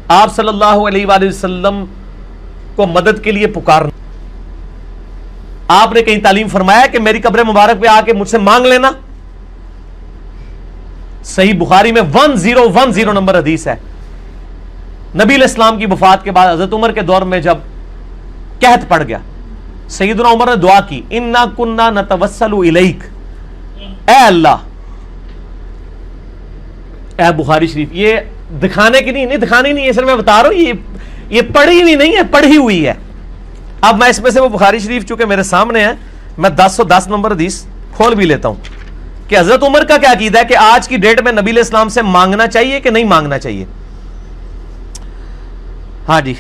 آپ صلی اللہ علیہ وآلہ وسلم کو مدد کے لیے پکارنا. آپ نے کہیں تعلیم فرمایا کہ میری قبر مبارک پہ آ کے مجھ سے مانگ لینا؟ صحیح بخاری میں 1010 نمبر حدیث ہے. نبی علیہ السلام کی وفات کے بعد حضرت عمر کے دور میں جب قحط پڑ گیا، سیدنا عمر نے دعا کی، انا کننا نتوسل الیک، اے اللہ. اے بخاری شریف، یہ دکھانے کی نہیں دکھانی نہیں ہے، سر میں بتا رہا ہوں، یہ پڑھی ہوئی نہیں ہے، پڑھی ہوئی ہے. اب میں اس میں سے وہ بخاری شریف چونکہ میرے سامنے ہے، میں 1010 نمبر حدیث کھول بھی لیتا ہوں کہ حضرت عمر کا کیا عقیدہ ہے کہ آج کی ڈیٹ میں نبی علیہ السلام سے مانگنا چاہیے کہ نہیں مانگنا چاہیے. ہاں جی،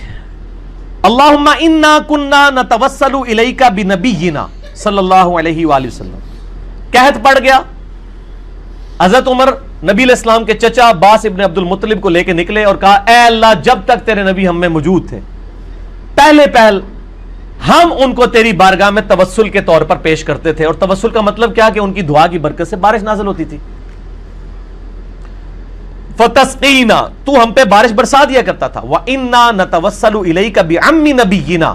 اللہم انا کننا نتوسل الیک بنبینا صلی اللہ علیہ وآلہ وسلم. قحط پڑ گیا، حضرت عمر نبی علیہ السلام کے چچا عباس ابن عبد المطلب کو لے کے نکلے اور کہا، اے اللہ، جب تک تیرے نبی ہم میں موجود تھے، پہلے پہل ہم ان کو تیری بارگاہ میں توسل کے طور پر پیش کرتے تھے. اور توسل کا مطلب کیا کہ ان کی دعا کی برکت سے بارش نازل ہوتی تھی. فتسقینا، تو ہم پہ بارش برسا دیا کرتا تھا. وَإِنَّا نَتَوَسَّلُ إِلَيْكَ بِعَمِّ نَبِيِّنَا،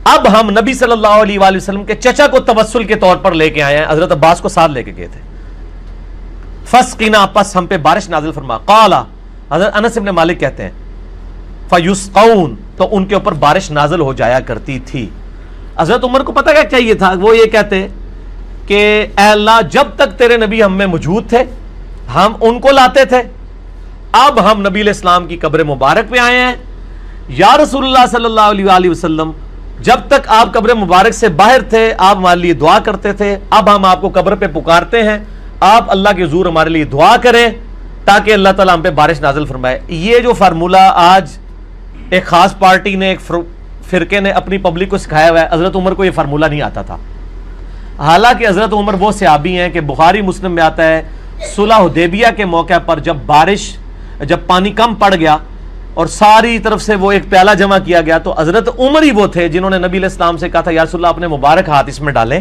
اب ہم نبی صلی اللہ علیہ وآلہ وسلم کے چچا کو توسل کے طور پر لے کے آئے ہیں. حضرت عباس کو ساتھ لے کے گئے تھے. فسقنا، پس ہم پہ بارش نازل فرما. قال، حضرت انس ابن مالک کہتے ہیں، فیسقون، تو ان کے اوپر بارش نازل ہو جایا کرتی تھی. حضرت عمر کو پتہ کیا چاہیے تھا؟ وہ یہ کہتے کہ اے اللہ، جب تک تیرے نبی ہم میں موجود تھے ہم ان کو لاتے تھے، اب ہم نبی علیہ السلام کی قبر مبارک پہ آئے ہیں. یا رسول اللہ صلی اللہ علیہ وآلہ وسلم، جب تک آپ قبر مبارک سے باہر تھے آپ ہمارے لیے دعا کرتے تھے، اب ہم آپ کو قبر پہ پکارتے ہیں، آپ اللہ کے حضور ہمارے لیے دعا کریں تاکہ اللہ تعالیٰ ہم پہ بارش نازل فرمائے. یہ جو فارمولہ آج ایک خاص پارٹی نے، ایک فرقے نے اپنی پبلک کو سکھایا ہوا ہے، حضرت عمر کو یہ فارمولہ نہیں آتا تھا. حالانکہ حضرت عمر وہ صحابی ہیں کہ بخاری مسلم میں آتا ہے، صلح حدیبیہ کے موقع پر جب پانی کم پڑ گیا اور ساری طرف سے وہ ایک پیالہ جمع کیا گیا، تو حضرت عمر ہی وہ تھے جنہوں نے نبی علیہ السلام سے کہا تھا، یا رسول اللہ اپنے مبارک ہاتھ اس میں ڈالیں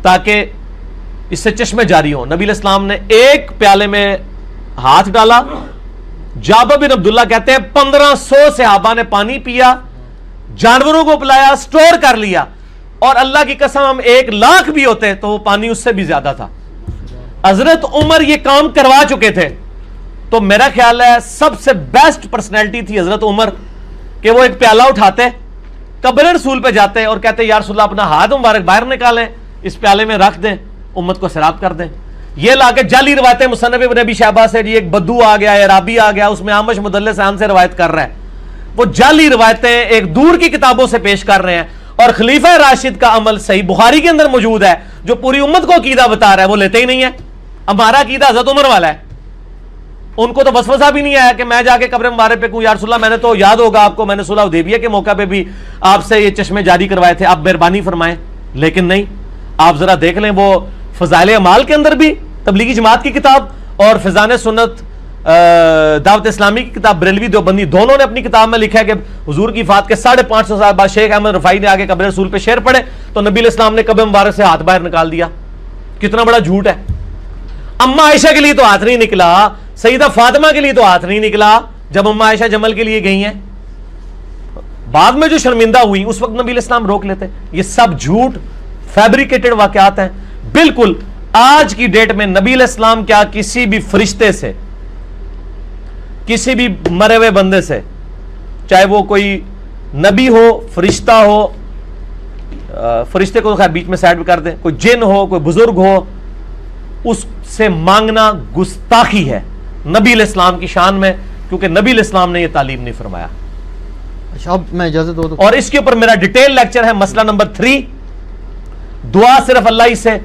تاکہ اس سے چشمے جاری ہوں. نبی علیہ السلام نے ایک پیالے میں ہاتھ ڈالا. جابر بن عبداللہ کہتے ہیں 1500 صحابہ نے پانی پیا، جانوروں کو پلایا، سٹور کر لیا، اور اللہ کی قسم ہم 1,00,000 بھی ہوتے تو وہ پانی اس سے بھی زیادہ تھا. حضرت عمر یہ کام کروا چکے تھے. تو میرا خیال ہے سب سے بیسٹ پرسنالٹی تھی حضرت عمر کہ وہ ایک پیالہ اٹھاتے، قبر رسول پہ جاتے اور کہتے یا رسول اللہ اپنا ہاتھ مبارک باہر نکالیں، اس پیالے میں رکھ دیں، امت کو سیراب کر دیں. یہ لا کے جعلی روایتیں مصنف ابن ابی شیبہ سے، ایک بدو آ گیا، عرابی آ گیا، اس میں عامش مدلس عن سے روایت کر رہا ہے. وہ جعلی روایتیں ایک دور کی کتابوں سے پیش کر رہے ہیں. اور خلیفہ راشد کا عمل صحیح بخاری کے اندر موجود ہے جو پوری امت کو عقیدہ بتا رہا ہے، وہ لیتے ہی نہیں ہے. ہمارا عقیدہ حضرت عمر والا ہے. ان کو تو وسوسہ بھی نہیں آیا کہ میں جا کے قبر مبارک پہ کہوں یا رسول اللہ، میں نے تو یاد ہوگا آپ کو، میں نے صلح حدیبیہ کے موقع پہ بھی آپ سے یہ چشمے جاری کروائے تھے، آپ مہربانی فرمائیں. لیکن نہیں، آپ ذرا دیکھ لیں وہ فضائل اعمال کے اندر بھی تبلیغی جماعت کی کتاب اور فیضان سنت دعوت اسلامی کی کتاب بریلوی دیوبندی دونوں نے اپنی کتاب میں لکھا ہے کہ حضور کی وفات کے 550 سال بعد شیخ احمد رفاعی نے آگے قبر رسول پہ شعر پڑھے تو نبی علیہ السلام نے قبر مبارک سے ہاتھ باہر نکال دیا. کتنا بڑا جھوٹ ہے. اما عائشہ کے لیے تو ہاتھ نہیں نکلا، سیدہ فاطمہ کے لیے تو ہاتھ نہیں نکلا جب اما عائشہ جمل کے لیے گئی ہیں. بعد میں جو شرمندہ ہوئی اس وقت نبی علیہ السلام روک لیتے. یہ سب جھوٹ فیبریکیٹڈ واقعات ہیں. بالکل آج کی ڈیٹ میں نبی علیہ السلام کیا کسی بھی فرشتے سے، کسی بھی مرے ہوئے بندے سے، چاہے وہ کوئی نبی ہو، فرشتہ ہو، فرشتے کو خیر بیچ میں سائڈ پہ کر دیں، کوئی جن ہو، کوئی بزرگ ہو، اس سے مانگنا گستاخی ہے نبی علیہ السلام کی شان میں، کیونکہ نبی علیہ السلام نے یہ تعلیم نہیں فرمایا. اچھا اب میں اجازت دو اور اس کے اوپر میرا ڈیٹیل لیکچر ہے. مسئلہ نمبر 3، دعا صرف اللہ ہی سے.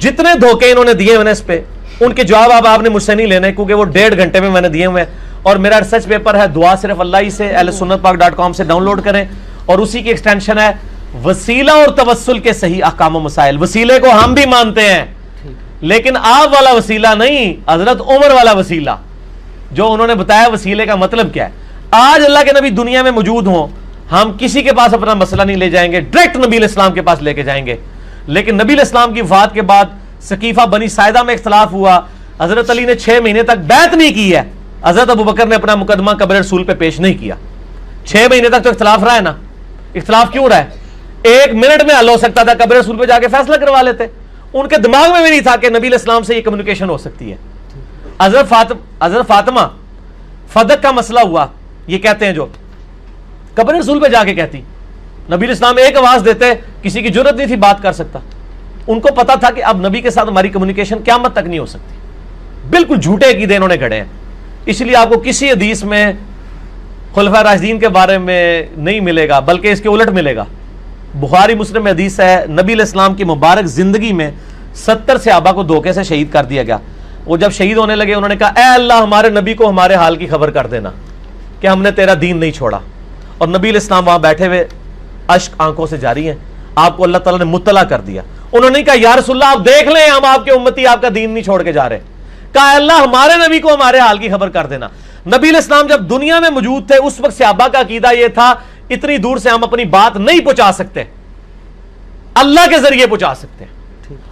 جتنے دھوکے انہوں نے دیے ہوئے اس پہ، ان کے جواب آپ نے مجھ سے نہیں لینے کیونکہ وہ 1.5 گھنٹے میں نے دیے ہوئے ہیں. اور میرا ریسرچ پیپر ہے دعا صرف اللہ ہی سے، ahlsunnatpak.com سے ڈاؤن لوڈ کریں. اور اسی کی ایکسٹینشن ہے وسیلہ اور توسل کے صحیح احکام و مسائل. وسیلے کو ہم بھی مانتے ہیں لیکن آپ والا وسیلہ نہیں، حضرت عمر والا وسیلہ جو انہوں نے بتایا وسیلے کا مطلب کیا ہے. آج اللہ کے نبی دنیا میں موجود ہوں، ہم کسی کے پاس اپنا مسئلہ نہیں لے جائیں گے، ڈائریکٹ نبی علیہ السلام کے پاس لے کے جائیں گے. لیکن نبی علیہ السلام کی وفات کے بعد سقیفہ بنی ساعدہ میں اختلاف ہوا، حضرت علی نے 6 مہینے تک بیعت نہیں کی ہے, حضرت ابوبکر نے اپنا مقدمہ قبر رسول پہ پیش نہیں کیا. 6 مہینے تک تو اختلاف رہا ہے نا. اختلاف کیوں رہا ہے؟ 1 منٹ میں حل ہو سکتا تھا, قبر رسول پہ جا کے فیصلہ کروا لیتے. ان کے دماغ میں بھی نہیں تھا کہ نبی علیہ السلام سے یہ کمیونیکیشن ہو سکتی ہے. حضرت فاطمہ فدق کا مسئلہ ہوا, یہ کہتے ہیں جو قبر رسول پہ جا کے کہتی, نبی علیہ السلام ایک آواز دیتے, کسی کی جرت نہیں تھی بات کر سکتا. ان کو پتا تھا کہ اب نبی کے ساتھ ہماری کمیونیکیشن قیامت تک نہیں ہو سکتی. بالکل جھوٹے عقیدے انہوں نے گھڑے ہیں. اس لیے آپ کو کسی حدیث میں خلفاء راشدین کے بارے میں نہیں ملے گا, بلکہ اس کے الٹ ملے گا. بخاری مسلم میں حدیث ہے, نبی علیہ السلام کی مبارک زندگی میں 70 صحابہ کو دھوکے سے شہید کر دیا گیا. وہ جب شہید ہونے لگے انہوں نے کہا, اے اللہ ہمارے نبی کو ہمارے حال کی خبر کر دینا کہ ہم نے تیرا دین نہیں چھوڑا. اور نبی علیہ السلام وہاں بیٹھے ہوئے اشک آنکھوں سے جاری ہیں, آپ کو اللہ تعالیٰ نے مطلع کر دیا. انہوں نے کہا یا رسول اللہ آپ دیکھ لیں ہم آپ کے امتی آپ کا دین نہیں چھوڑ کے جا رہے. کہا اللہ ہمارے نبی کو ہمارے حال کی خبر کر دینا. نبی علیہ السلام جب دنیا میں موجود تھے اس وقت صحابہ کا عقیدہ یہ تھا, اتنی دور سے ہم اپنی بات نہیں پہنچا سکتے, اللہ کے ذریعے پہنچا سکتے ہیں.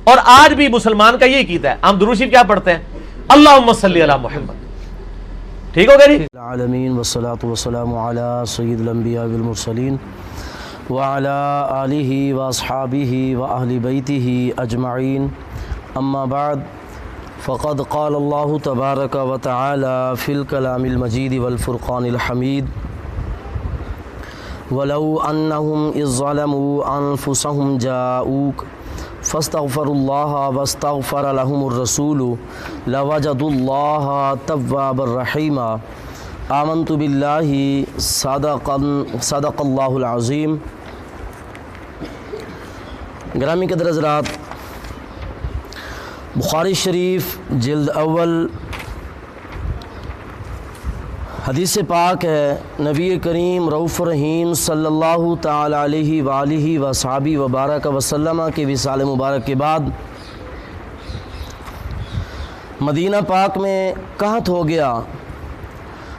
اور آج بھی مسلمان کا یہی عقیدہ ہے. ہم درود شریف کیا پڑھتے ہیں, اللہم صلی علی محمد. ٹھیک ہو گیا جی. العالمین والصلاة والسلام علی سید الانبیاء والمرسلین وعلی آلہ واصحابہ واہل بیتہ اجمعین. اما بعد فقد قال اللہ تبارک و تعالی فی الکلام المجید والفرقان الحمید ولو انہم اذ ظلموا انفسہم جاؤوک فاستغفروا اللہ واستغفر لهم الرسول لوجدوا اللہ توابا رحیما. آمنت باللہ صدق اللہ العظیم. گرامی قدر حضرات, بخاری شریف جلد اول حدیث پاک ہے, نبی کریم رؤوف رحیم صلی اللہ تعالی علیہ وآلہ وصحبہ وبارک وسلم کے وصال مبارک کے بعد مدینہ پاک میں قحط ہو گیا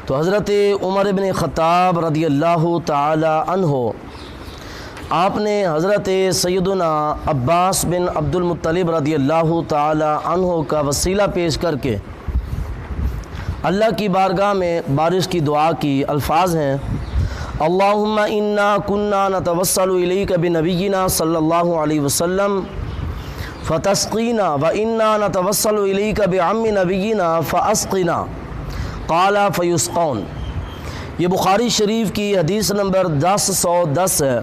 تو حضرت عمر بن خطاب رضی اللہ تعالی عنہ آپ نے حضرت سیدنا عباس بن عبد المطلب رضی اللہ تعالی عنہ کا وسیلہ پیش کر کے اللہ کی بارگاہ میں بارش کی دعا کی. الفاظ ہیں, اللہم انا کننا نتوسل الیک بنبینا صلی اللہ علیہ وسلم فتسقینا و انا نتوسل الیک بعم نبینا فاسقنا قال فیسقون. یہ بخاری شریف کی حدیث نمبر 1010 ہے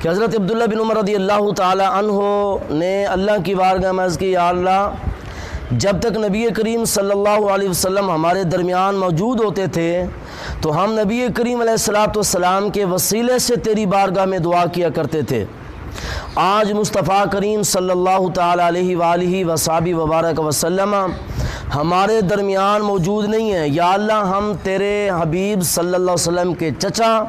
کہ حضرت عبداللہ بن عمر رضی اللہ تعالی عنہ نے اللہ کی بارگاہ میں عرض کی, یا اللہ جب تک نبی کریم صلی اللہ علیہ وسلم ہمارے درمیان موجود ہوتے تھے تو ہم نبی کریم علیہ السلام کے وسیلے سے تیری بارگاہ میں دعا کیا کرتے تھے. آج مصطفیٰ کریم صلی اللہ تعالی علیہ وآلہ وصحبہ وبارک وسلم ہمارے درمیان موجود نہیں ہیں. یا اللہ ہم تیرے حبیب صلی اللہ علیہ وسلم کے چچا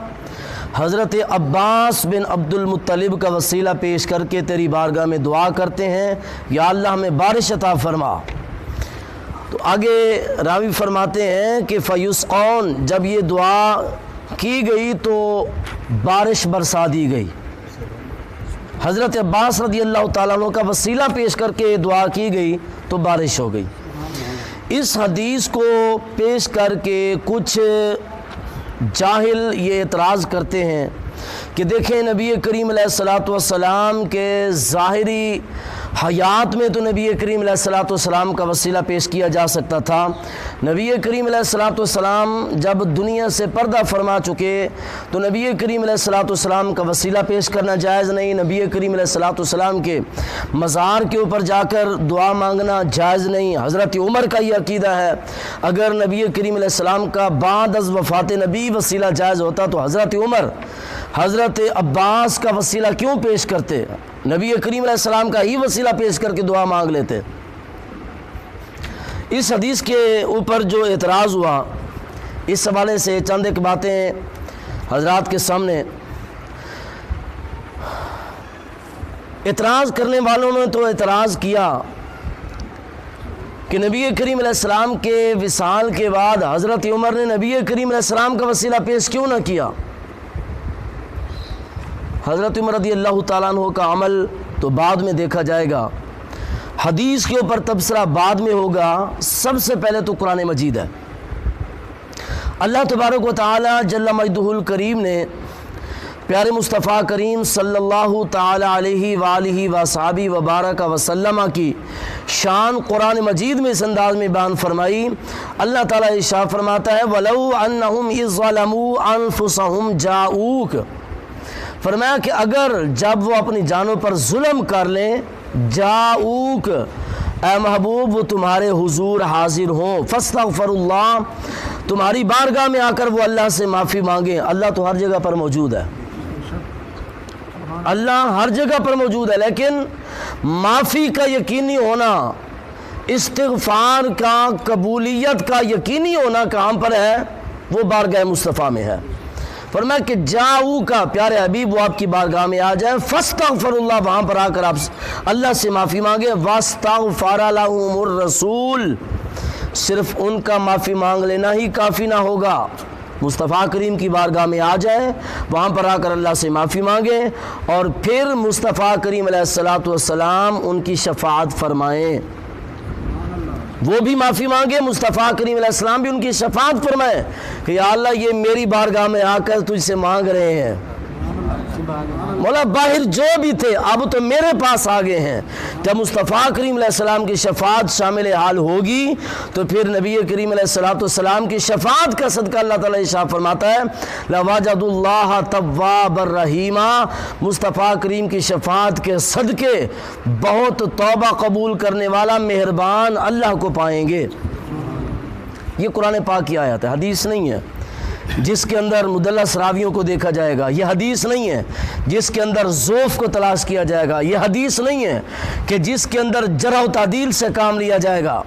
حضرت عباس بن عبد المطلب کا وسیلہ پیش کر کے تیری بارگاہ میں دعا کرتے ہیں, یا اللہ ہمیں بارش عطا فرما. تو آگے راوی فرماتے ہیں کہ فیسقون, جب یہ دعا کی گئی تو بارش برسا دی گئی. حضرت عباس رضی اللہ تعالیٰ عنہ کا وسیلہ پیش کر کے دعا کی گئی تو بارش ہو گئی. اس حدیث کو پیش کر کے کچھ جاہل یہ اعتراض کرتے ہیں کہ دیکھیں نبی کریم علیہ السلام کے ظاہری حیات میں تو نبی کریم علیہ السلام کا وسیلہ پیش کیا جا سکتا تھا. نبی کریم علیہ السلام جب دنیا سے پردہ فرما چکے تو نبی کریم علیہ السلام کا وسیلہ پیش کرنا جائز نہیں. نبی کریم علیہ السلام کے مزار کے اوپر جا کر دعا مانگنا جائز نہیں. حضرت عمر کا یہ عقیدہ ہے, اگر نبی کریم علیہ السلام کا بعد از وفات نبی وسیلہ جائز ہوتا تو حضرت عمر حضرت عباس کا وسیلہ کیوں پیش کرتے, نبی کریم علیہ السلام کا ہی وسیلہ پیش کر کے دعا مانگ لیتے. اس حدیث کے اوپر جو اعتراض ہوا, اس حوالے سے چند ایک باتیں حضرات کے سامنے. اعتراض کرنے والوں نے تو اعتراض کیا کہ نبی کریم علیہ السلام کے وصال کے بعد حضرت عمر نے نبی کریم علیہ السلام کا وسیلہ پیش کیوں نہ کیا. حضرت عمر رضی اللہ تعالیٰ عنہ کا عمل تو بعد میں دیکھا جائے گا. حدیث کے اوپر تبصرہ بعد میں ہوگا. سب سے پہلے تو قرآن مجید ہے. اللہ تبارک و تعالی جل مجدہ الکریم نے پیارے مصطفیٰ کریم صلی اللہ تعالی علیہ وآلہ وصحبہ وبارک وسلم کی شان قرآن مجید میں اس انداز میں بیان فرمائی. اللہ تعالیٰ ارشاد فرماتا ہے وَلَوْ أَنَّهُمْ إِذْ ظَلَمُوا أَنفُسَهُمْ جَاءُوكَ، فرمایا کہ اگر جب وہ اپنی جانوں پر ظلم کر لیں، جاؤک، اے محبوب وہ تمہارے حضور حاضر ہوں، فاستغفر اللہ، تمہاری بارگاہ میں آ کر وہ اللہ سے معافی مانگیں. اللہ تو ہر جگہ پر موجود ہے، اللہ ہر جگہ پر موجود ہے، لیکن معافی کا یقینی ہونا، استغفار کا، قبولیت کا یقینی ہونا کہاں پر ہے؟ وہ بارگاہ مصطفیٰ میں ہے. فرمایا کہ جاؤ کا، پیارے حبیب وہ آپ کی بارگاہ میں آ جائیں، فاستغفر اللہ، وہاں پر آ کر آپ اللہ سے معافی مانگیں. واستغفر لهم الرسول، صرف ان کا معافی مانگ لینا ہی کافی نہ ہوگا. مصطفیٰ کریم کی بارگاہ میں آ جائیں، وہاں پر آ کر اللہ سے معافی مانگیں، اور پھر مصطفیٰ کریم علیہ الصلاۃ والسلام ان کی شفاعت فرمائیں. وہ بھی معافی مانگے، مصطفیٰ کریم علیہ السلام بھی ان کی شفاعت فرمائیں کہ یا اللہ یہ میری بارگاہ میں آ کر تجھ سے مانگ رہے ہیں، مولا باہر جو بھی تھے اب تو میرے پاس آ گئے ہیں. جب مصطفیٰ کریم علیہ السلام کی شفاعت شامل حال ہوگی تو پھر نبی کریم علیہ الصلوۃ والسلام کی شفاعت کا صدقہ اللہ تعالیٰ ارشاد فرماتا ہے لَوَجَدُوا اللَّهَ تَوَّابًا رَحِيمًا، مصطفیٰ کریم کی شفاعت کے صدقے بہت توبہ قبول کرنے والا مہربان اللہ کو پائیں گے. یہ قرآن پاک کی آیت ہے، حدیث نہیں ہے جس کے اندر مدلس راویوں کو دیکھا جائے گا. یہ حدیث نہیں ہے جس کے اندر ضعف کو تلاش کیا جائے گا. یہ حدیث نہیں ہے کہ جس کے اندر جرح و تعدیل سے کام لیا جائے گا.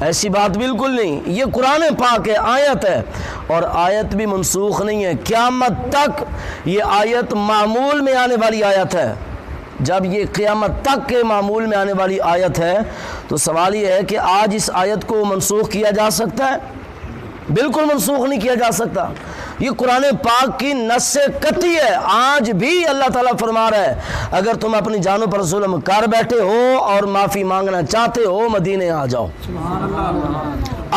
ایسی بات بالکل نہیں. یہ قرآن پاک ہے، آیت ہے، اور آیت بھی منسوخ نہیں ہے. قیامت تک یہ آیت معمول میں آنے والی آیت ہے. جب یہ قیامت تک کے معمول میں آنے والی آیت ہے تو سوال یہ ہے کہ آج اس آیت کو منسوخ کیا جا سکتا ہے؟ بالکل منسوخ نہیں کیا جا سکتا. یہ قرآن پاک کی نص قطعی ہے. آج بھی اللہ تعالیٰ فرما رہا ہے اگر تم اپنی جانوں پر ظلم کر بیٹھے ہو اور معافی مانگنا چاہتے ہو مدینے آ جاؤ.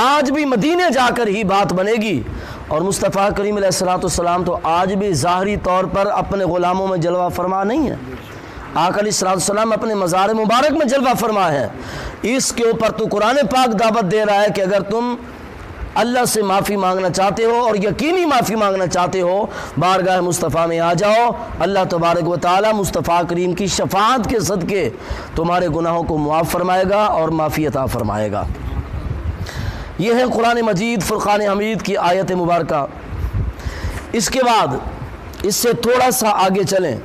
آج بھی مدینے جا کر ہی بات بنے گی. اور مصطفیٰ کریم علیہ الصلوۃ والسلام تو آج بھی ظاہری طور پر اپنے غلاموں میں جلوہ فرما نہیں ہے. آقا علیہ الصلوۃ والسلام اپنے مزار مبارک میں جلوہ فرما ہے. اس کے اوپر تو قرآن پاک دعوت دے رہا ہے کہ اگر تم اللہ سے معافی مانگنا چاہتے ہو اور یقینی معافی مانگنا چاہتے ہو بارگاہ مصطفیٰ میں آ جاؤ. اللہ تبارک و تعالی مصطفیٰ کریم کی شفاعت کے صدقے تمہارے گناہوں کو معاف فرمائے گا اور معافی عطا فرمائے گا. یہ ہے قرآن مجید فرقان حمید کی آیت مبارکہ. اس کے بعد اس سے تھوڑا سا آگے چلیں.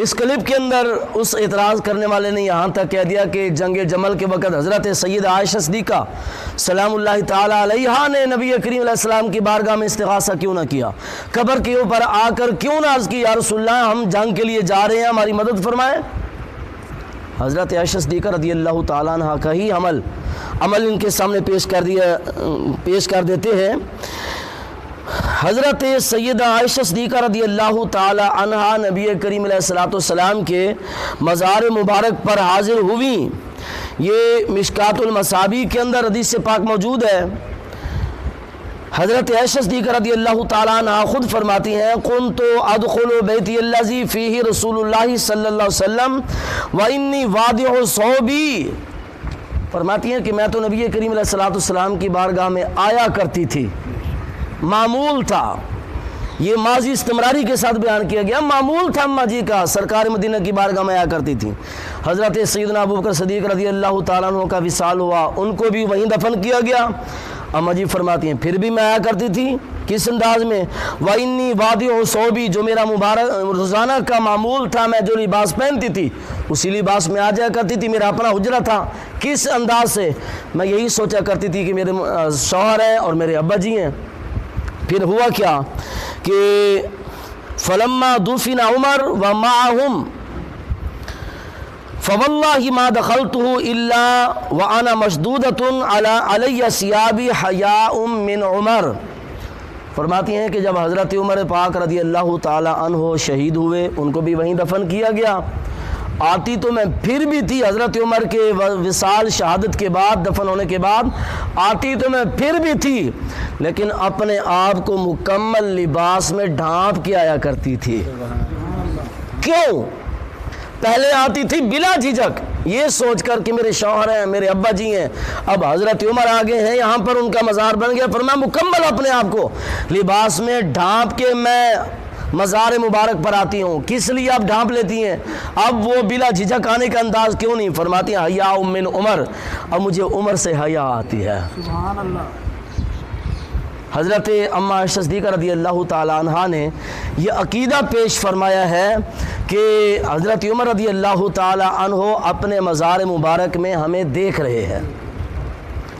اس کلپ کے اندر اس اعتراض کرنے والے نے یہاں تک کہہ دیا کہ جنگ جمل کے وقت حضرت سید عائشہ صدیقہ سلام اللہ تعالی علیہا نے نبی کریم علیہ السلام کی بارگاہ میں استغاثہ کیوں نہ کیا؟ قبر کے اوپر آ کر کیوں نہ عرض کی یا رسول اللہ ہم جنگ کے لیے جا رہے ہیں، ہماری مدد فرمائیں؟ حضرت عائشہ صدیقہ رضی اللہ تعالیٰ عنہ کا ہی عمل ان کے سامنے پیش کر دیتے ہیں. حضرت سیدہ عائشہ صدیقہ رضی اللہ تعالی عنہا نبی کریم علیہ الصلوۃ والسلام کے مزار مبارک پر حاضر ہوئیں. یہ مشکات المصابیح کے اندر حدیث پاک موجود ہے. حضرت عائشہ صدیقہ رضی اللہ تعالی عنہا خود فرماتی ہیں كنت ادخل بیتی الذی فیہ رسول اللہ صلی اللہ علیہ وسلم وانی واضع ثوبی. فرماتی ہیں کہ میں تو نبی کریم علیہ الصلوۃ والسلام کی بارگاہ میں آیا کرتی تھی. معمول تھا، یہ ماضی استمراری کے ساتھ بیان کیا گیا. معمول تھا اماں جی کا سرکار مدینہ کی بارگاہ میں آیا کرتی تھی. حضرت سیدنا ابوبکر صدیق رضی اللہ تعالیٰ عنہ کا وصال ہوا، ان کو بھی وہیں دفن کیا گیا. اماں جی فرماتی ہیں پھر بھی میں آیا کرتی تھی. کس انداز میں؟ وَإِنِّي وَاضِعُ ثَوْبِي، جو میرا مبارک روزانہ کا معمول تھا، میں جو لباس پہنتی تھی اسی لباس میں آ جایا کرتی تھی. میرا اپنا حجرہ تھا. کس انداز سے؟ میں یہی سوچا کرتی تھی کہ میرے شوہر ہیں اور میرے ابا جی ہیں. پھر ہوا کیا کہ فلما دفن عمر ومعهم فوالله ما دخلته الا وانا مشدودة علی ثيابي حیاء من عمر. فرماتی ہیں کہ جب حضرت عمر پاک رضی اللہ تعالی عنہ شہید ہوئے، ان کو بھی وہیں دفن کیا گیا. آتی تو میں پھر بھی تھی، حضرت عمر کے وصال شہادت کے بعد، دفن ہونے کے بعد آتی تو میں پھر بھی تھی، لیکن اپنے آپ کو مکمل لباس میں ڈھانپ کے آیا کرتی تھی۔ کیوں؟ پہلے آتی تھی بلا جھجک، یہ سوچ کر کہ میرے شوہر ہیں، میرے ابا جی ہیں، اب حضرت عمر آگے ہیں، یہاں پر ان کا مزار بن گیا، پر میں مکمل اپنے آپ کو لباس میں ڈھانپ کے میں مزار مبارک پر آتی ہوں۔ کس لیے آپ ڈھانپ لیتی ہیں؟ اب وہ بلا جھجک آنے کا انداز کیوں نہیں؟ فرماتی ہیں حیا من عمر، اب مجھے عمر سے حیا آتی ہے۔ سبحان اللہ۔ حضرت اماں عائشہ صدیقہ رضی اللہ تعالیٰ عنہ نے یہ عقیدہ پیش فرمایا ہے کہ حضرت عمر رضی اللہ تعالیٰ عنہ اپنے مزار مبارک میں ہمیں دیکھ رہے ہیں۔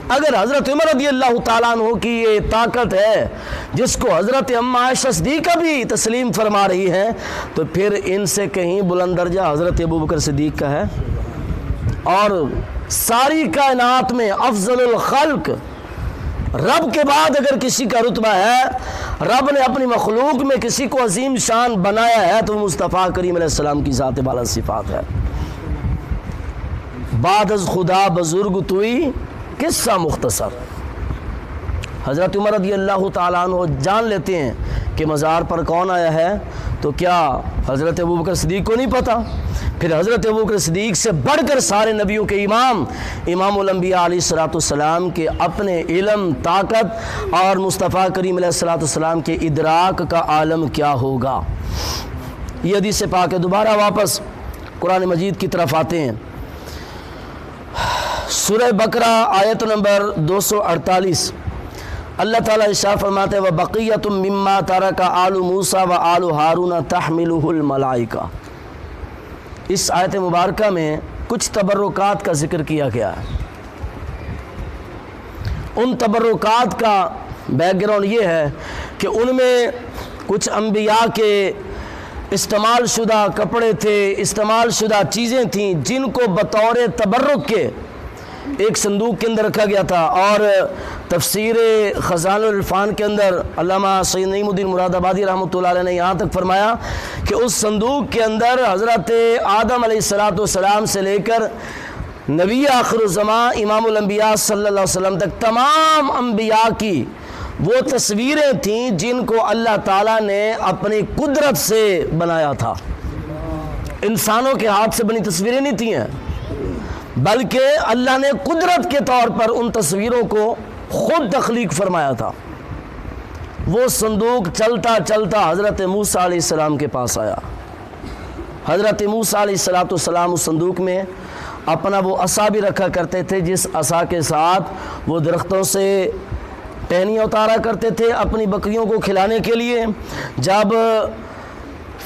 اگر حضرت عمر رضی اللہ تعالیٰ عنہ کی یہ طاقت ہے جس کو حضرت اماں عائشہ صدیقہ بھی تسلیم فرما رہی ہیں، تو پھر ان سے کہیں بلند درجہ حضرت ابوبکر صدیق کا ہے۔ اور ساری کائنات میں افضل الخلق، رب کے بعد اگر کسی کا رتبہ ہے، رب نے اپنی مخلوق میں کسی کو عظیم شان بنایا ہے، تو مصطفیٰ کریم علیہ السلام کی ذات بالا صفات ہے۔ بعد از خدا بزرگ توئی قصہ مختصر۔ حضرت عمر رضی اللہ تعالیٰ عنہ جان لیتے ہیں کہ مزار پر کون آیا ہے، تو کیا حضرت ابوبکر صدیق کو نہیں پتہ؟ پھر حضرت ابوبکر صدیق سے بڑھ کر سارے نبیوں کے امام الانبیاء علیہ الصلوۃ والسلام کے اپنے علم، طاقت اور مصطفیٰ کریم علیہ الصلوۃ والسلام کے ادراک کا عالم کیا ہوگا۔ یہ حدیث پاک ہے۔ دوبارہ واپس قرآن مجید کی طرف آتے ہیں۔ سورہ بقرہ آیت نمبر 248، اللہ تعالیٰ ارشاد فرماتے ہیں وَبَقِيَّةٌ مِّمَّا تَرَكَ آلُ مُوسَىٰ وَآلُ هَارُونَ تَحْمِلُهُ الْمَلَائِكَةُ۔ اس آیت مبارکہ میں کچھ تبرکات کا ذکر کیا گیا ہے۔ ان تبرکات کا بیک گراؤنڈ یہ ہے کہ ان میں کچھ انبیاء کے استعمال شدہ کپڑے تھے، استعمال شدہ چیزیں تھیں، جن کو بطور تبرک کے ایک صندوق کے اندر رکھا گیا تھا۔ اور تفسیر خزان العرفان کے اندر علامہ سید نعیم الدین مراد آبادی رحمۃ اللہ علیہ نے یہاں تک فرمایا کہ اس صندوق کے اندر حضرت آدم علیہ السلام سے لے کر نبی آخر الزمان امام الانبیاء صلی اللہ علیہ وسلم تک تمام انبیاء کی وہ تصویریں تھیں جن کو اللہ تعالیٰ نے اپنی قدرت سے بنایا تھا۔ انسانوں کے ہاتھ سے بنی تصویریں نہیں تھیں، بلکہ اللہ نے قدرت کے طور پر ان تصویروں کو خود تخلیق فرمایا تھا۔ وہ صندوق چلتا چلتا حضرت موسیٰ علیہ السلام کے پاس آیا۔ حضرت موسیٰ علیہ السلام اس صندوق میں اپنا وہ عصا بھی رکھا کرتے تھے، جس عصا کے ساتھ وہ درختوں سے ٹہنیاں اتارا کرتے تھے اپنی بکریوں کو کھلانے کے لیے۔ جب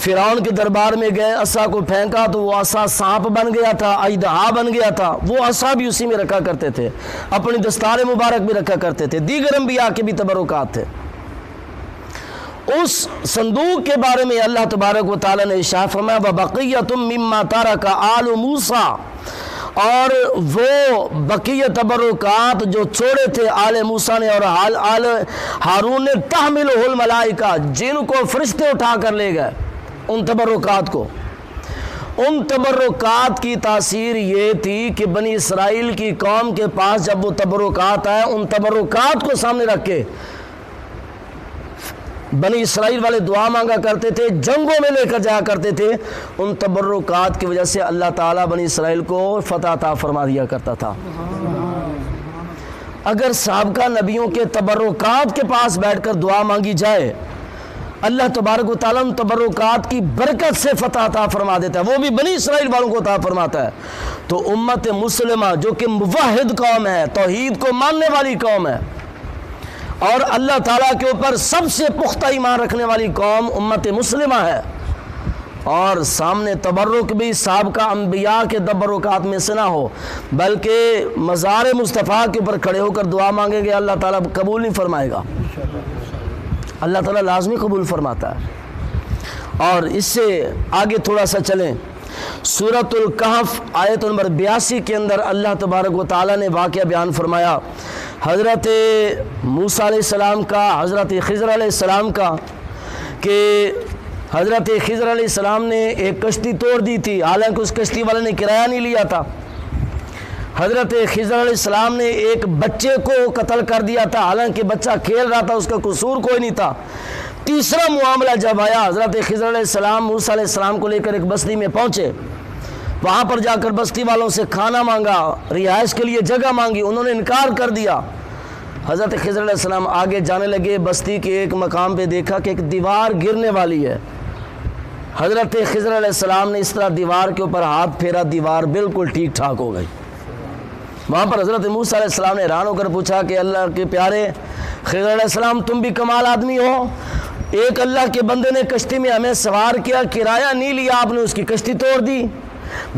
فرعون کے دربار میں گئے، عصا کو پھینکا تو وہ عصا سانپ بن گیا تھا، اژدہا بن گیا تھا، وہ عصا بھی اسی میں رکھا کرتے تھے، اپنی دستار مبارک بھی رکھا کرتے تھے، دیگر انبیاء کے بھی تبرکات تھے۔ اس صندوق کے بارے میں اللہ تبارک و تعالیٰ نے ارشاد فرمایا وَبَقِيَّةٌ مِّمَّا تَرَكَ آلُ مُوسَىٰ، اور وہ بقیہ تبرکات جو چھوڑے تھے آل موسیٰ نے اور آل ہارون نے تحملہ الملائکہ، جن کو فرشتے اٹھا کر لے گئے ان تبرکات کو۔ ان تبرکات کی تاثیر یہ تھی کہ بنی اسرائیل کی قوم کے پاس جب وہ تبرکات آئے، ان تبرکات کو سامنے رکھ کے بنی اسرائیل والے دعا مانگا کرتے تھے، جنگوں میں لے کر جایا کرتے تھے۔ ان تبرکات کی وجہ سے اللہ تعالیٰ بنی اسرائیل کو فتح عطا فرما دیا کرتا تھا۔ اگر سابقہ نبیوں کے تبرکات کے پاس بیٹھ کر دعا مانگی جائے، اللہ تبارک و تعالیٰ ان تبرکات کی برکت سے فتح عطا فرما دیتا ہے، وہ بھی بنی اسرائیل والوں کو عطا فرماتا ہے۔ تو امت مسلمہ جو کہ موحد قوم ہے، توحید کو ماننے والی قوم ہے، اور اللہ تعالیٰ کے اوپر سب سے پختہ ایمان رکھنے والی قوم امت مسلمہ ہے، اور سامنے تبرک بھی سابقہ انبیاء کے تبرکات میں سے نہ ہو، بلکہ مزار مصطفیٰ کے اوپر کھڑے ہو کر دعا مانگیں گے، اللہ تعالیٰ قبول نہیں فرمائے گا، اللہ تعالیٰ لازمی قبول فرماتا ہے۔ اور اس سے آگے تھوڑا سا چلیں، سورۃ الکہف آیت نمبر 82 کے اندر اللہ تبارک و تعالیٰ نے واقعہ بیان فرمایا حضرت موسیٰ علیہ السلام کا، حضرت خضر علیہ السلام کا، کہ حضرت خضر علیہ السلام نے ایک کشتی توڑ دی تھی، حالانکہ اس کشتی والے نے کرایہ نہیں لیا تھا۔ حضرت خضر علیہ السلام نے ایک بچے کو قتل کر دیا تھا، حالانکہ بچہ کھیل رہا تھا، اس کا قصور کوئی نہیں تھا۔ تیسرا معاملہ جب آیا، حضرت خضر علیہ السلام موسیٰ علیہ السلام کو لے کر ایک بستی میں پہنچے، وہاں پر جا کر بستی والوں سے کھانا مانگا، رہائش کے لیے جگہ مانگی، انہوں نے انکار کر دیا۔ حضرت خضر علیہ السلام آگے جانے لگے، بستی کے ایک مقام پہ دیکھا کہ ایک دیوار گرنے والی ہے۔ حضرت خضر علیہ السلام نے اس طرح دیوار کے اوپر ہاتھ پھیرا، دیوار بالکل ٹھیک ٹھاک ہو گئی۔ وہاں پر حضرت موسیٰ علیہ السلام نے حیران ہو کر پوچھا کہ اللہ کے پیارے خضر علیہ السلام، تم بھی کمال آدمی ہو، ایک اللہ کے بندے نے کشتی میں ہمیں سوار کیا، کرایہ نہیں لیا، آپ نے اس کی کشتی توڑ دی،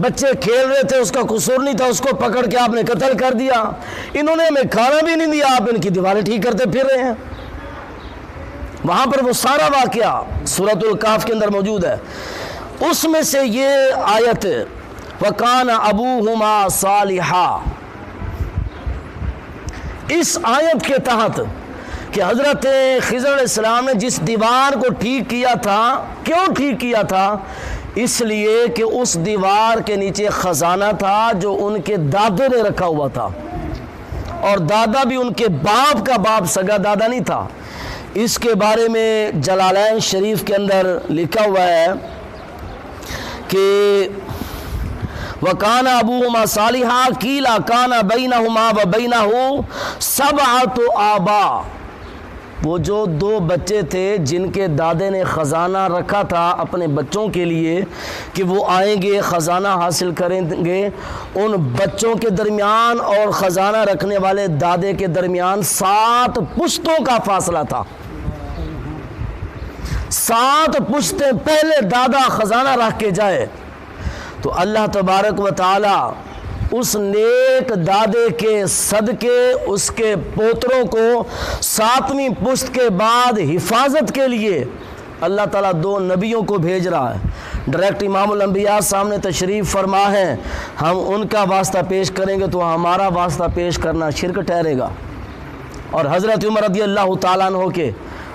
بچے کھیل رہے تھے، اس کا قصور نہیں تھا، اس کو پکڑ کے آپ نے قتل کر دیا، انہوں نے ہمیں کھانا بھی نہیں دیا، آپ ان کی دیواریں ٹھیک کرتے پھر رہے ہیں۔ وہاں پر وہ سارا واقعہ سورۃ الکہف کے اندر موجود ہے۔ اس میں سے یہ آیت وَقَانَ أَبُوهُمَا صَالِحًا، اس آیت کے تحت کہ حضرت خضر علیہ السلام نے جس دیوار کو ٹھیک کیا تھا، کیوں ٹھیک کیا تھا؟ اس لیے کہ اس دیوار کے نیچے خزانہ تھا جو ان کے دادے نے رکھا ہوا تھا، اور دادا بھی ان کے باپ کا باپ، سگا دادا نہیں تھا۔ اس کے بارے میں جلالین شریف کے اندر لکھا ہوا ہے کہ وَقَانَ أَبُوهُمَا صَالِحًا قِيلَ كَانَ بَيْنَهُمَا وَبَيْنَهُ سَبْعَةُ آبَاء، وہ جو دو بچے تھے جن کے دادے نے خزانہ رکھا تھا اپنے بچوں کے لیے کہ وہ آئیں گے خزانہ حاصل کریں گے، ان بچوں کے درمیان اور خزانہ رکھنے والے دادے کے درمیان 7 پشتوں کا فاصلہ تھا۔ 7 پشتیں پہلے دادا خزانہ رکھ کے جائے تو اللہ تبارک و تعالی اس نیک دادے کے صدقے اس کے پوتروں کو 7ویں پشت کے بعد حفاظت کے لیے اللہ تعالیٰ 2 نبیوں کو بھیج رہا ہے۔ ڈائریکٹ امام الانبیاء سامنے تشریف فرما ہے، ہم ان کا واسطہ پیش کریں گے تو ہمارا واسطہ پیش کرنا شرک ٹھہرے گا، اور حضرت عمر رضی اللہ تعالیٰ عنہ کے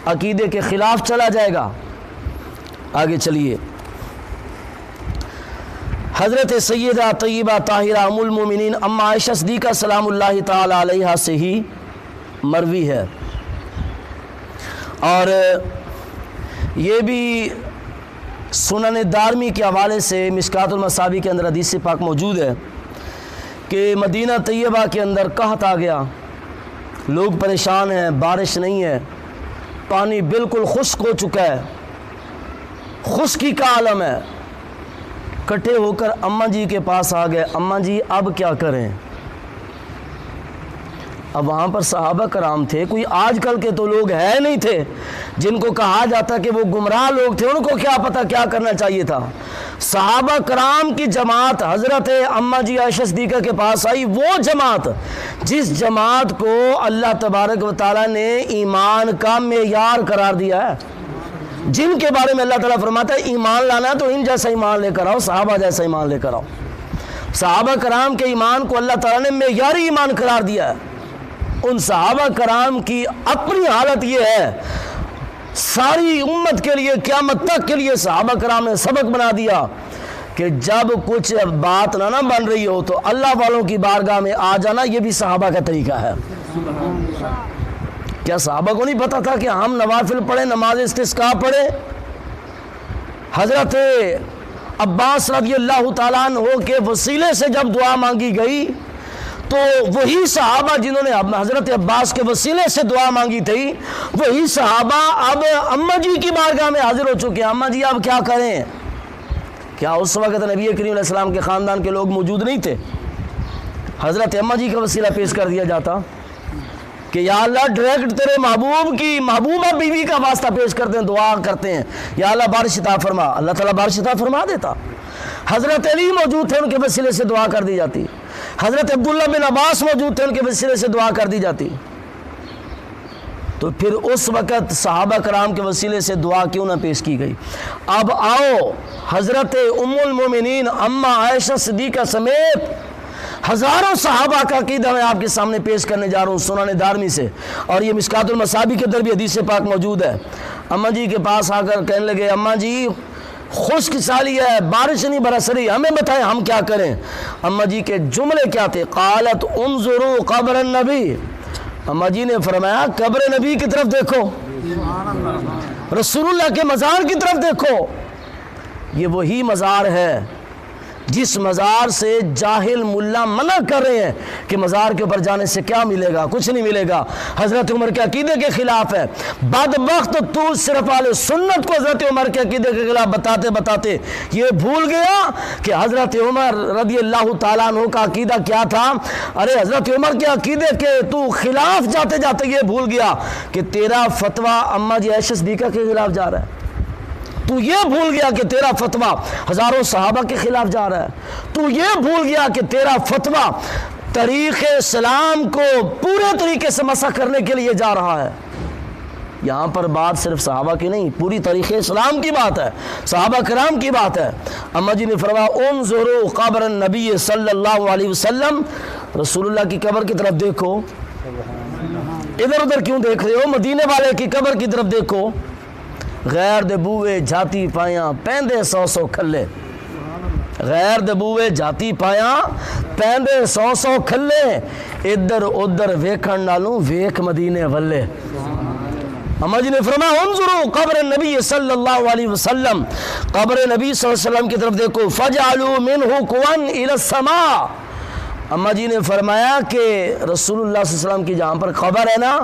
عقیدے کے خلاف چلا جائے گا۔ آگے چلیے، حضرت سیدہ طیبہ طاہرہ ام المومنین اما عائشہ صدیقہ سلام اللہ تعالی علیہا سے ہی مروی ہے، اور یہ بھی سنن دارمی کے حوالے سے مشکات المصابیح کے اندر حدیث پاک موجود ہے کہ مدینہ طیبہ کے اندر قحط آ گیا، لوگ پریشان ہیں، بارش نہیں ہے، پانی بالکل خشک ہو چکا ہے، خشکی کا عالم ہے۔ کٹھے ہو کر اماں جی کے پاس آ گئے، اماں جی اب کیا کریں؟ اب وہاں پر صحابہ کرام تھے، کوئی آج کل کے تو لوگ ہیں نہیں تھے جن کو کہا جاتا کہ وہ گمراہ لوگ تھے، ان کو کیا پتہ کیا کرنا چاہیے تھا۔ صحابہ کرام کی جماعت حضرت اماں جی عائشہ صدیقہ کے پاس آئی، وہ جماعت جس جماعت کو اللہ تبارک و تعالیٰ نے ایمان کا معیار قرار دیا ہے، جن کے بارے میں اللہ تعالیٰ فرماتا ہے ایمان لانا ہے تو ان جیسا ایمان لے کر آؤ، صحابہ جیسا ایمان لے کر آؤ۔ صحابہ کرام کے ایمان کو اللہ تعالیٰ نے معیاری ایمان قرار دیا ہے۔ ان صحابہ کرام کی اپنی حالت یہ ہے، ساری امت کے لیے قیامت تک کے لیے صحابہ کرام نے سبق بنا دیا کہ جب کچھ بات نہ بن رہی ہو تو اللہ والوں کی بارگاہ میں آ جانا، یہ بھی صحابہ کا طریقہ ہے۔ کیا صحابہ کو نہیں پتا تھا کہ ہم نوافل پڑھیں، نماز استسقاء پڑھیں؟ حضرت عباس رضی اللہ تعالیٰ عنہ کے وسیلے سے جب دعا مانگی گئی تو وہی صحابہ جنہوں نے حضرت عباس کے وسیلے سے دعا مانگی تھی، وہی صحابہ اب اماں جی کی بارگاہ میں حاضر ہو چکے ہیں۔ اماں جی اب کیا کریں؟ کیا اس وقت نبی کریم علیہ السلام کے خاندان کے لوگ موجود نہیں تھے؟ حضرت اماں جی کا وسیلہ پیش کر دیا جاتا کہ یا اللہ ڈائریکٹ تیرے محبوب کی محبوبہ بیوی کا واسطہ پیش کرتے ہیں، دعا کرتے ہیں یا اللہ بارش عطا فرما، اللہ تعالیٰ بارش عطا فرما دیتا۔ حضرت علی موجود تھے، ان کے وسیلے سے دعا کر دی جاتی۔ حضرت عبداللہ بن عباس موجود تھے، ان کے وسیلے سے دعا کر دی جاتی۔ تو پھر اس وقت صحابہ کرام کے وسیلے سے دعا کیوں نہ پیش کی گئی؟ اب آؤ حضرت ام المومنین اما عائشہ صدیقہ سمیت ہزاروں صحابہ کا عقیدہ میں آپ کے سامنے پیش کرنے جا رہا ہوں سنن دارمی سے، اور یہ مشکات المصابیح کے اندر بھی حدیث پاک موجود ہے۔ اماں جی کے پاس آ کر کہنے لگے اماں جی خشک سالی ہے، بارش نہیں برس رہی، ہمیں بتائیں ہم کیا کریں۔ اماں جی کے جملے کیا تھے؟ قالت انظروا قبر النبی، اماں جی نے فرمایا قبر نبی کی طرف دیکھو، رسول اللہ کے مزار کی طرف دیکھو۔ یہ وہی مزار ہے جس مزار سے جاہل ملا منع کر رہے ہیں کہ مزار کے اوپر جانے سے کیا ملے گا، کچھ نہیں ملے گا، حضرت عمر کے عقیدے کے خلاف ہے۔ بدبخت تو صرف اہل سنت کو حضرت عمر کے عقیدے کے خلاف بتاتے بتاتے یہ بھول گیا کہ حضرت عمر رضی اللہ تعالیٰ عنہ کا عقیدہ کیا تھا۔ ارے حضرت عمر کے عقیدے کے تو خلاف جاتے جاتے یہ بھول گیا کہ تیرا فتویٰ اماں جی عائشہ صدیقہ کے خلاف جا رہا ہے، تو یہ بھول گیا کہ تیرا فتویٰ ہزاروں صحابہ کے خلاف جا رہا ہے، تو یہ بھول گیا کہ تیرا فتویٰ تاریخ اسلام کو پورے طریقے سے مسح کرنے کے لیے جا رہا ہے۔ یہاں پر بات صرف صحابہ کی نہیں، پوری تاریخ اسلام کی بات ہے، صحابہ کرام کی بات ہے۔ اماں جی نے فرمایا انظروا قبر النبی صلی اللہ علیہ وسلم، رسول اللہ کی قبر کی طرف دیکھو، ادھر ادھر کیوں دیکھ رہے ہو؟ مدینے والے کی قبر کی طرف دیکھو۔ غیر دے بوئے جاتی پایاں پیندے سو سو کھلے، غیر دے بوئے جاتی پایاں پیندے سو سو کھلے، ادھر ادھر ویکھن نالوں ویکھ مدینے والے۔ اماں جی نے فرمایا انظروا قبر النبی صلی اللہ علیہ وسلم، قبر نبی صلی اللہ علیہ وسلم کی طرف دیکھو، فجعلوا منہ قوا الی السماء۔ اماں جی نے فرمایا کہ رسول اللہ صلی اللہ علیہ وسلم کی جہاں پر قبر ہے نا،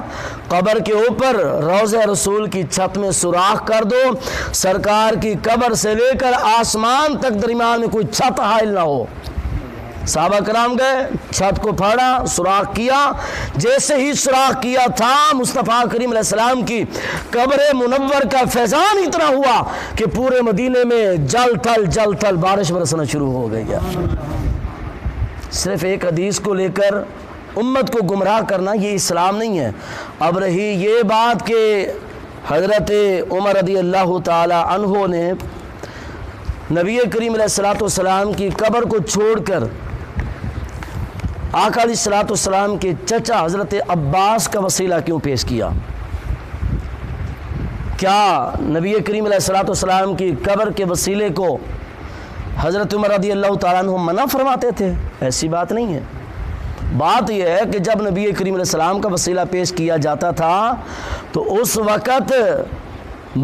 قبر کے اوپر روضہ رسول کی چھت میں سوراخ کر دو، سرکار کی قبر سے لے کر آسمان تک درمیان میں کوئی چھت حائل نہ ہو۔ صحابہ کرام گئے، چھت کو پھاڑا، سوراخ کیا، جیسے ہی سوراخ کیا تھا مصطفیٰ کریم علیہ السلام کی قبر منور کا فیضان اتنا ہوا کہ پورے مدینے میں جل تھل بارش برسنا شروع ہو گئی ہے۔ صرف ایک حدیث کو لے کر امت کو گمراہ کرنا یہ اسلام نہیں ہے۔ اب رہی یہ بات کہ حضرت عمر رضی اللہ تعالی عنہ نے نبی کریم علیہ الصلوۃ والسلام کی قبر کو چھوڑ کر آقا علیہ الصلوۃ والسلام کے چچا حضرت عباس کا وسیلہ کیوں پیش کیا؟ کیا نبی کریم علیہ الصلوۃ والسلام کی قبر کے وسیلے کو حضرت عمر رضی اللہ تعالیٰ عنہ منع فرماتے تھے؟ ایسی بات نہیں ہے۔ بات یہ ہے کہ جب نبی کریم علیہ السلام کا وسیلہ پیش کیا جاتا تھا تو اس وقت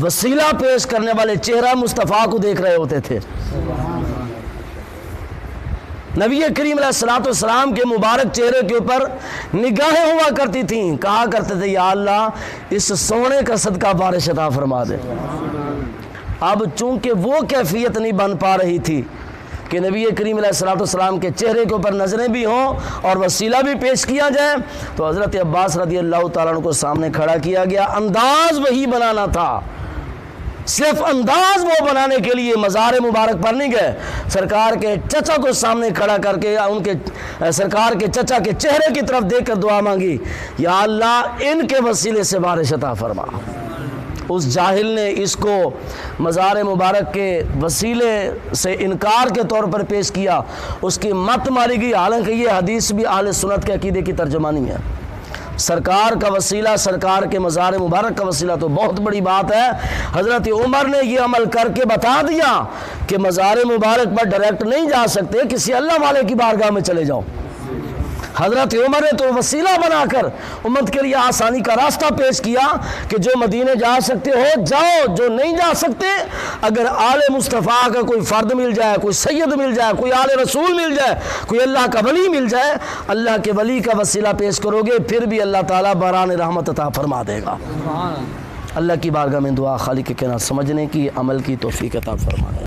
وسیلہ پیش کرنے والے چہرہ مصطفیٰ کو دیکھ رہے ہوتے تھے۔ نبی کریم علیہ الصلوۃ والسلام کے مبارک چہرے کے اوپر نگاہیں ہوا کرتی تھیں، کہا کرتے تھے یا اللہ اس سونے کا صدقہ بارش عطا فرما دے۔ اب چونکہ وہ کیفیت نہیں بن پا رہی تھی کہ نبی کریم علیہ الصلوۃ والسلام کے چہرے کے اوپر نظریں بھی ہوں اور وسیلہ بھی پیش کیا جائے، تو حضرت عباس رضی اللہ تعالیٰ عنہ کو سامنے کھڑا کیا گیا۔ انداز وہی بنانا تھا، صرف انداز وہ بنانے کے لیے مزار مبارک پر نہیں گئے، سرکار کے چچا کو سامنے کھڑا کر کے ان کے سرکار کے چچا کے چہرے کی طرف دیکھ کر دعا مانگی، یا اللہ ان کے وسیلے سے بارش عطا فرما۔ اس جاہل نے اس کو مزار مبارک کے وسیلے سے انکار کے طور پر پیش کیا، اس کی مت ماری گئی، حالانکہ یہ حدیث بھی اہل سنت کے عقیدے کی ترجمانی ہے۔ سرکار کا وسیلہ، سرکار کے مزار مبارک کا وسیلہ تو بہت بڑی بات ہے۔ حضرت عمر نے یہ عمل کر کے بتا دیا کہ مزار مبارک پر ڈائریکٹ نہیں جا سکتے، کسی اللہ والے کی بارگاہ میں چلے جاؤ۔ حضرت عمر نے تو وسیلہ بنا کر امت کے لیے آسانی کا راستہ پیش کیا کہ جو مدینے جا سکتے ہو جاؤ، جو نہیں جا سکتے اگر آل مصطفیٰ کا کوئی فرد مل جائے، کوئی سید مل جائے، کوئی آل رسول مل جائے، کوئی اللہ کا ولی مل جائے، اللہ کے ولی کا وسیلہ پیش کرو گے پھر بھی اللہ تعالیٰ باران رحمت عطا فرما دے گا۔ اللہ کی بارگاہ میں دعا خالق کے نام سمجھنے کی، عمل کی توفیق عطا فرمائے۔